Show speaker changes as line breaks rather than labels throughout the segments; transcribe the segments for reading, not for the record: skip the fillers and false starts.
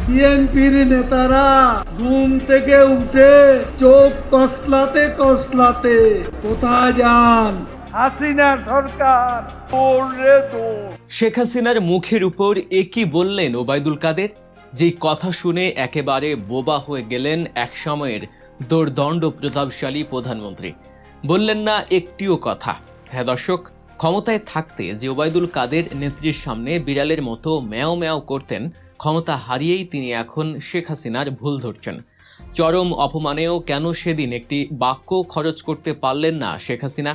বিএনপির নেতারা ঘুম থেকে উঠে চোখ কসলাতে কসলাতে কোথায় যান? হাসিনা সরকার দৌড়ে দৌড়।
শেখ হাসিনার মুখের উপর একই বললেন ওবায়দুল কাদের, যে কথা শুনে একেবারে বোবা হয়ে গেলেন এক সময়ের দোর্দণ্ড প্রতাপশালী প্রধানমন্ত্রী। বললেন না একটিও কথা। হ্যাঁ দর্শক, ক্ষমতায় থাকতে যে ওবায়দুল কাদের নেত্রীর সামনে বিড়ালের মতো ম্যাও ম্যাও করতেন, ক্ষমতা হারিয়েই তিনি এখন শেখ হাসিনার ভুল ধরছেন। চরম অপমানেও কেন সেদিন একটি বাক্য খরচ করতে পারলেন না শেখ হাসিনা?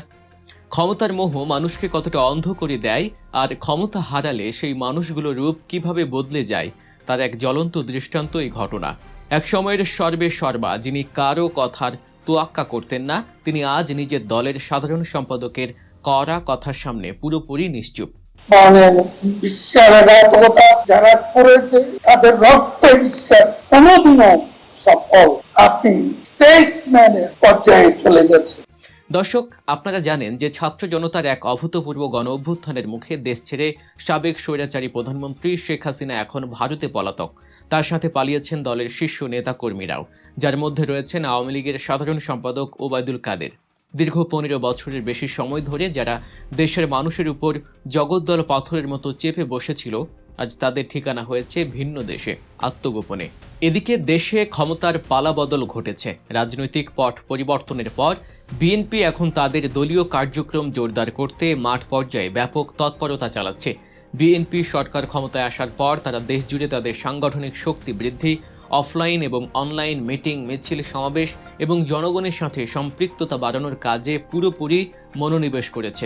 ক্ষমতার মোহ মানুষকে কতটা অন্ধ করে দেয়, আর ক্ষমতা হারালে সেই মানুষগুলোর রূপ কিভাবে বদলে যায় তার এক জ্বলন্ত দৃষ্টান্ত এই ঘটনা। এক সময়ের সর্বে সর্বা যিনি কারো কথার তোয়াক্কা করতেন না, তিনি আজ নিজের দলের সাধারণ সম্পাদকের কড়া কথার সামনে পুরোপুরি নিশ্চুপ।
বিশ্বাসঘাতকতা যারা করেছে তাদের রক্তে বিশ্বাস কোনোদিনও সফল। আপনি স্টেটসম্যানের পর্যায়ে চলে গেছে।
দর্শক, আপনারা জানেন যে ছাত্র জনতার এক অভূতপূর্ব গণ অভ্যুত্থানের মুখে দেশ ছেড়ে সাবেক স্বৈরাচারী প্রধানমন্ত্রী শেখ হাসিনা এখন ভারতে পলাতক। তার সাথে পালিয়েছেন দলের শীর্ষ নেতা কর্মীরাও, যার মধ্যে রয়েছেন আওয়ামী লীগের সাধারণ সম্পাদক ওবায়দুল কাদের। দীর্ঘ 15 বছরের বেশি সময় ধরে যারা দেশের মানুষের উপর জগদ্দল পাথরের মতো চেপে বসেছিল, আজ তাদের ঠিকানা হয়েছে ভিন্ন দেশে আত্মগোপনে। এদিকে দেশে ক্ষমতার পালাবদল ঘটেছে। রাজনৈতিক পট পরিবর্তনের পর বিএনপি এখন তাদের দলীয় কার্যক্রম জোরদার করতে মাঠ পর্যায়ে ব্যাপক তৎপরতা চালাচ্ছে। বিএনপি সরকার ক্ষমতায় আসার পর তারা দেশজুড়ে তাদের সাংগঠনিক শক্তি বৃদ্ধি, অফলাইন এবং অনলাইন মিটিং, মিছিল, সমাবেশ এবং জনগণের সাথে সম্পৃক্ততা বাড়ানোর কাজে পুরোপুরি মনোনিবেশ করেছে।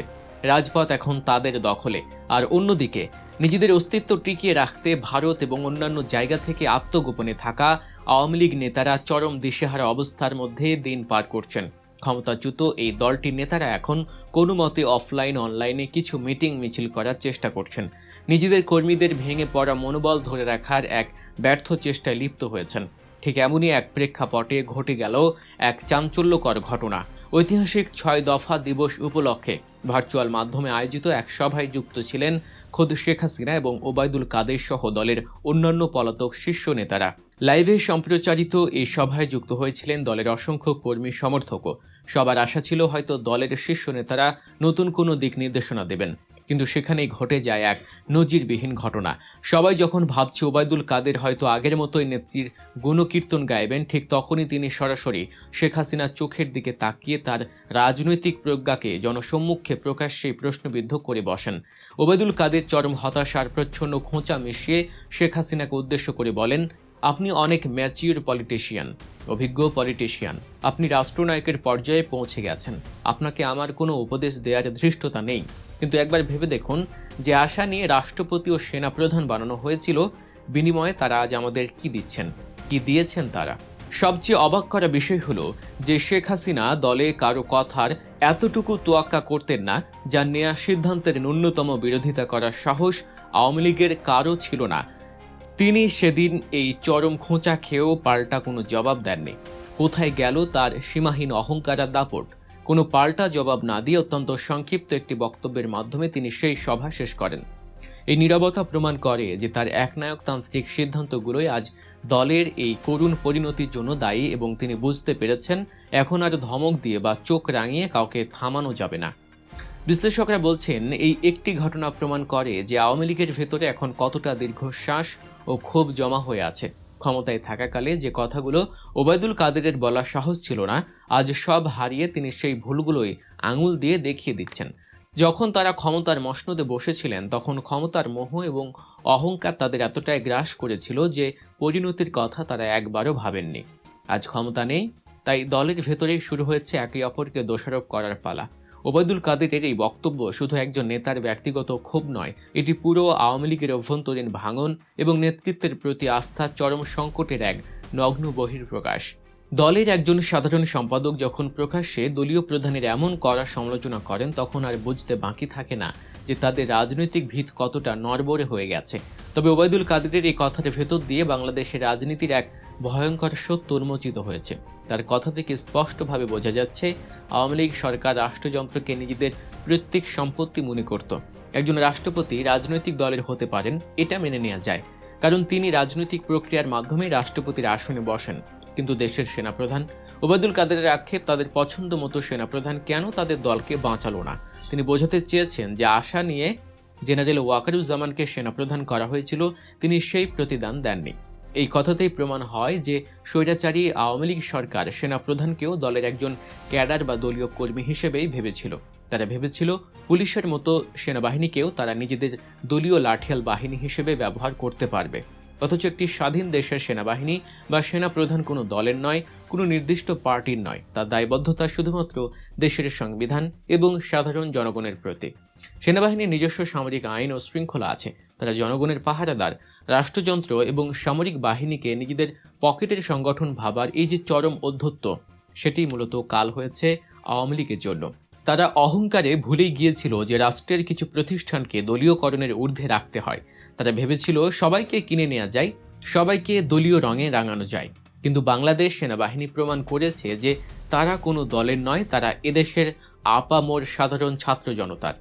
রাজপথ এখন তাদের দখলে। আর অন্যদিকে নিজেদের অস্তিত্ব টিকিয়ে রাখতে ভারত এবং অন্যান্য জায়গা থেকে আত্মগোপনে থাকা আওয়ামী লীগ নেতারা চরম দিশেহারা অবস্থার মধ্যে দিন পার করছেন। ক্ষমতাচ্যুত এই দলটির নেতারা এখন কোনো মতে অফলাইন অনলাইনে কিছু মিটিং মিছিল করার চেষ্টা করছেন। নিজেদের কর্মীদের ভেঙে পড়া মনোবল ধরে রাখার এক ব্যর্থ চেষ্টায় লিপ্ত হয়েছেন। ঠিক এমনই এক প্রেক্ষাপটে ঘটে গেল এক চাঞ্চল্যকর ঘটনা। ঐতিহাসিক 6 দফা দিবস উপলক্ষে ভার্চুয়াল মাধ্যমে আয়োজিত এক সভায় যুক্ত ছিলেন খোদ শেখ হাসিনা এবং ওবায়দুল কাদের সহ দলের অন্যান্য পলাতক শীর্ষ নেতারা। লাইভে সম্প্রচারিত এই সভায় যুক্ত হয়েছিলেন দলের অসংখ্য কর্মী সমর্থকও। সবার আশা ছিল হয়তো দলের শীর্ষ নেতারা নতুন কোনো দিক নির্দেশনা দেবেন, কিন্তু সেখানেই ঘটে যায় এক নজিরবিহীন ঘটনা। সবাই যখন ভাবছে ওবায়দুল কাদের হয়তো আগের মতোই নেত্রীর গুণকীর্তন গাইবেন, ঠিক তখনই তিনি সরাসরি শেখ হাসিনার চোখের দিকে তাকিয়ে তার রাজনৈতিক প্রজ্ঞাকে জনসম্মুখে প্রকাশ্যে প্রশ্নবিদ্ধ করে বসেন। ওবায়দুল কাদের চরম হতাশার প্রচ্ছন্ন খোঁচা মিশিয়ে শেখ হাসিনাকে উদ্দেশ্য করে বলেন, আপনি অনেক ম্যাচিউর পলিটিশিয়ান, অভিজ্ঞ পলিটিশিয়ান, আপনি রাষ্ট্রনায়কের পর্যায়ে পৌঁছে গেছেন, আপনাকে আমার কোনো উপদেশ দেওয়ার ধৃষ্টতা নেই। কিন্তু একবার ভেবে দেখুন, যে আশা নিয়ে রাষ্ট্রপতি ও সেনাপ্রধান বানানো হয়েছিল, বিনিময়ে তারা আজ আমাদের কি দিচ্ছেন, কি দিয়েছেন তারা? সবচেয়ে অবাক করা বিষয় হলো যে শেখ হাসিনা দলে কারো কথার এতটুকু তোয়াক্কা করতেন না, যার নেয়া সিদ্ধান্তের ন্যূনতম বিরোধিতা করার সাহস আওয়ামী লীগের কারও ছিল না। তিনি সেদিন এই চরম খোঁচা খেয়েও পাল্টা কোনো জবাব দেননি। কোথায় গেল তার সীমাহীন অহংকার আর দাপট? কোনো পাল্টা জবাব না দিয়ে অত্যন্ত সংক্ষিপ্ত একটি বক্তব্যের মাধ্যমে তিনি সেই সভা শেষ করেন। এই নীরবতা প্রমাণ করে যে তার একনায়কতান্ত্রিক সিদ্ধান্তগুলোই আজ দলের এই করুণ পরিণতির জন্য দায়ী, এবং তিনি বুঝতে পেরেছেন এখন আর ধমক দিয়ে বা চোখ রাঙিয়ে কাউকে থামানো যাবে না। বিশ্লেষকরা বলছেন এই একটি ঘটনা প্রমাণ করে যে আওয়ামী লীগের ভেতরে এখন কতটা দীর্ঘশ্বাস ও ক্ষোভ জমা হয়ে আছে। ক্ষমতায় থাকাকালে যে কথাগুলো ওবায়দুল কাদেরের বলার সাহস ছিল না, আজ সব হারিয়ে তিনি সেই ভুলগুলোই আঙুল দিয়ে দেখিয়ে দিচ্ছেন। যখন তারা ক্ষমতার মসনদে বসেছিলেন, তখন ক্ষমতার মোহ এবং অহংকার তাদের এতটাই গ্রাস করেছিল যে পরিণতির কথা তারা একবারও ভাবেননি। আজ ক্ষমতা নেই, তাই দলের ভেতরেই শুরু হয়েছে একে অপরকে দোষারোপ করার পালা। ওবায়দুল কাদেরের এই বক্তব্য শুধু একজন নেতার ব্যক্তিগত ক্ষোভ নয়, এটি পুরো আওয়ামী লীগের অভ্যন্তরীণ ভাঙন এবং নেতৃত্বের প্রতি আস্থার চরম সংকটের এক নগ্ন বহিঃপ্রকাশ। দলের একজন সাধারণ সম্পাদক যখন প্রকাশ্যে দলীয় প্রধানের এমন কড়া সমালোচনা করেন, তখন আর বুঝতে বাকি থাকে না যে তাদের রাজনৈতিক ভিত কতটা নড়বড়ে হয়ে গেছে। তবে ওবায়দুল কাদেরের এই কথার ভেতর দিয়ে বাংলাদেশের রাজনীতির এক ভয়ঙ্কর সত্য উন্মোচিত হয়েছে। তার কথা থেকে স্পষ্টভাবে বোঝা যাচ্ছে আওয়ামী লীগ সরকার রাষ্ট্রযন্ত্রকে নিজেদের প্রত্যেক সম্পত্তি মনে করত। একজন রাষ্ট্রপতি রাজনৈতিক দলের হতে পারেন, এটা মেনে নেওয়া যায়, কারণ তিনি রাজনৈতিক প্রক্রিয়ার মাধ্যমে রাষ্ট্রপতির আসনে বসেন। কিন্তু দেশের সেনাপ্রধান ওবায়দুল কাদেরের আক্ষেপ, তাদের পছন্দ মতো সেনাপ্রধান কেন তাদের দলকে বাঁচালো না। তিনি বোঝাতে চেয়েছেন যে আশা নিয়ে জেনারেল ওয়াকারুজ্জামানকে সেনাপ্রধান করা হয়েছিল, তিনি সেই প্রতিদান দেননি। এই কথাতেই প্রমাণ হয় যে স্বৈরাচারী আওয়ামী লীগ সরকার সেনাপ্রধানকেও দলের একজন ক্যাডার বা দলীয় কর্মী হিসেবেই ভেবেছিল। তারা ভেবেছিল পুলিশের মতো সেনাবাহিনীকেও তারা নিজেদের দলীয় লাঠিয়াল বাহিনী হিসেবে ব্যবহার করতে পারবে। অথচ একটি স্বাধীন দেশের সেনাবাহিনী বা সেনাপ্রধান কোনো দলের নয়, কোনো নির্দিষ্ট পার্টির নয়। তার দায়বদ্ধতা শুধুমাত্র দেশের সংবিধান এবং সাধারণ জনগণের প্রতি। সেনাবাহিনীর নিজস্ব সামরিক আইন ও শৃঙ্খলা আছে। তারা জনগণের পাহারাদার। রাষ্ট্রযন্ত্র এবং সামরিক বাহিনীকে নিজেদের পকেটের সংগঠন ভাবার এই যে চরম অধ্যত্ব, সেটি মূলত কাল হয়েছে আওয়ামী লীগের জন্য। তারা অহংকারে ভুলেই গিয়েছিল যে রাষ্ট্রের কিছু প্রতিষ্ঠানকে দলীয়করণের ঊর্ধ্বে রাখতে হয়। তারা ভেবেছিল সবাইকে কিনে নেওয়া যায়, সবাইকে দলীয় রঙে রাঙানো যায়। কিন্তু বাংলাদেশ সেনাবাহিনী প্রমাণ করেছে যে তারা কোনো দলের নয়, তারা এদেশের আপামর সাধারণ ছাত্র জনতার।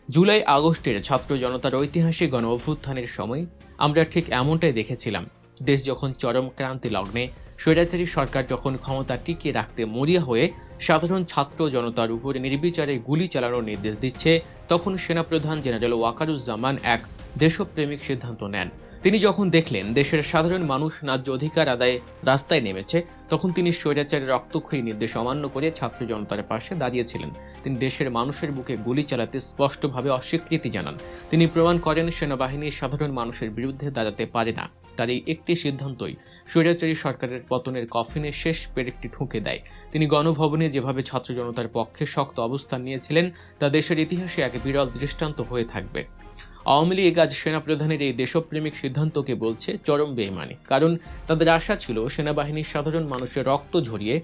জুলাই আগস্টের ছাত্র জনতার ঐতিহাসিক গণ অভ্যুত্থানের সময় আমরা ঠিক এমনটাই দেখেছিলাম। দেশ যখন চরম ক্রান্তি লগ্নে, স্বৈরাচারী সরকার যখন ক্ষমতা টিকিয়ে রাখতে মরিয়া হয়ে সাধারণ ছাত্র জনতার উপরে নির্বিচারে গুলি চালানোর নির্দেশ দিচ্ছে, তখন সেনাপ্রধান জেনারেল ওয়াকারুজ্জামান এক দেশপ্রেমিক সিদ্ধান্ত নেন। তিনি যখন দেখলেন দেশের সাধারণ মানুষ ন্যায্য অধিকার আদায়ে রাস্তায় নেমেছে, তখন তিনি স্বৈরাচারের রক্তক্ষয়ী নির্দেশ অমান্য করে ছাত্র জনতার পাশে দাঁড়িয়েছিলেন। তিনি দেশের মানুষের বুকে গুলি চালাতে স্পষ্টভাবে অস্বীকৃতি জানান। তিনি প্রমাণ করেন সেনাবাহিনী সাধারণ মানুষের বিরুদ্ধে দাঁড়াতে পারে না। তার এই একটি সিদ্ধান্তই স্বৈরাচারী সরকারের পতনের কফিনে শেষ পেরেকটি ঠুকে দেয়। তিনি গণভবনে যেভাবে ছাত্র জনতার পক্ষে শক্ত অবস্থান নিয়েছিলেন, তা দেশের ইতিহাসে এক বিরল দৃষ্টান্ত হয়ে থাকবে। আওয়ামী লীগ আজ সেনাপ্রধানের এই দেশপ্রেমিক সিদ্ধান্তকে বলছে চরম বেইমানি। কারণ তাদের আশা ছিল সেনাবাহিনীর সাধারণ মানুষের রক্ত ঝরিয়ে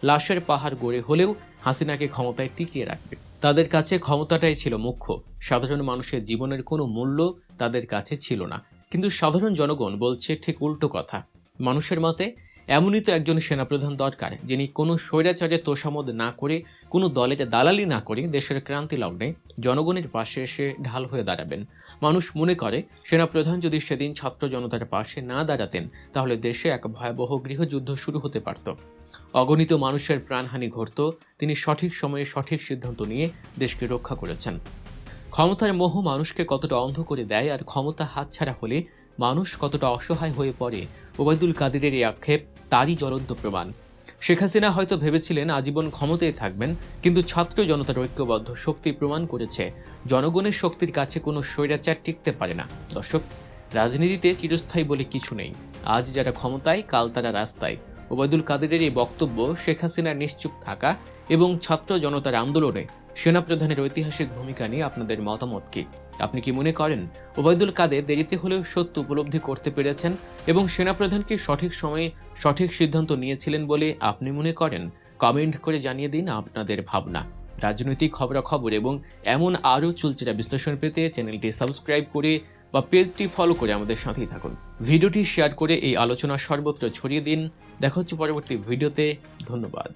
লাশের পাহাড় গড়ে হলেও হাসিনাকে ক্ষমতায় টিকিয়ে রাখবে। তাদের কাছে ক্ষমতাটাই ছিল মুখ্য। সাধারণ মানুষের জীবনের কোনো মূল্য তাদের কাছে ছিল না। কিন্তু সাধারণ জনগণ বলছে ঠিক উল্টো কথা। মানুষের মতে এমনই তো একজন সেনাপ্রধান দরকার, যিনি কোনো স্বৈরাচারের তোষামোদ না করে, কোনো দলের দালালি না করে দেশের ক্রান্তি লগ্নে জনগণের পাশে এসে ঢাল হয়ে দাঁড়াবেন। মানুষ মনে করে সেনাপ্রধান যদি সেদিন ছাত্র জনতার পাশে না দাঁড়াতেন, তাহলে দেশে এক ভয়াবহ গৃহযুদ্ধ শুরু হতে পারত, অগণিত মানুষের প্রাণহানি ঘটত। তিনি সঠিক সময়ে সঠিক সিদ্ধান্ত নিয়ে দেশকে রক্ষা করেছেন। ক্ষমতার মোহ মানুষকে কতটা অন্ধ করে দেয়, আর ক্ষমতা হাতছাড়া হলে মানুষ কতটা অসহায় হয়ে পড়ে, ওবায়দুল কাদেরের এই আক্ষেপ তারই জ্বলন্ত প্রমাণ। শেখ হাসিনা হয়তো ভেবেছিলেন আজীবন ক্ষমতায় থাকবেন, কিন্তু ছাত্র জনতার ঐক্যবদ্ধ শক্তি প্রমাণ করেছে জনগণের শক্তির কাছে কোনো স্বৈরাচার টিকতে পারে না। দর্শক, রাজনীতিতে চিরস্থায়ী বলে কিছু নেই। আজ যারা ক্ষমতায়, কাল তারা রাস্তায়। ওবায়দুল কাদেরের এই বক্তব্য, শেখ হাসিনার নিশ্চুপ থাকা এবং ছাত্র জনতার আন্দোলনে সেনাপ্রধানের ঐতিহাসিক ভূমিকা নিয়ে আপনাদের মতামত কি? আপনি কি মনে করেন ওবায়দুল কাদের দেরিতে হলেও সত্য উপলব্ধি করতে পেরেছেন এবং সেনাপ্রধান কি সঠিক সময়ে সঠিক সিদ্ধান্ত নিয়েছিলেন বলে আপনি মনে করেন? কমেন্ট করে জানিয়ে দিন আপনাদের ভাবনা। রাজনৈতিক খবরাখবর এবং এমন আরও চুলচেরা বিশ্লেষণ পেতে চ্যানেলটি সাবস্ক্রাইব করে বা পেজটি ফলো করে আমাদের সাথেই থাকুন। ভিডিওটি শেয়ার করে এই আলোচনা সর্বত্র ছড়িয়ে দিন। দেখা হচ্ছে পরবর্তী ভিডিওতে। ধন্যবাদ।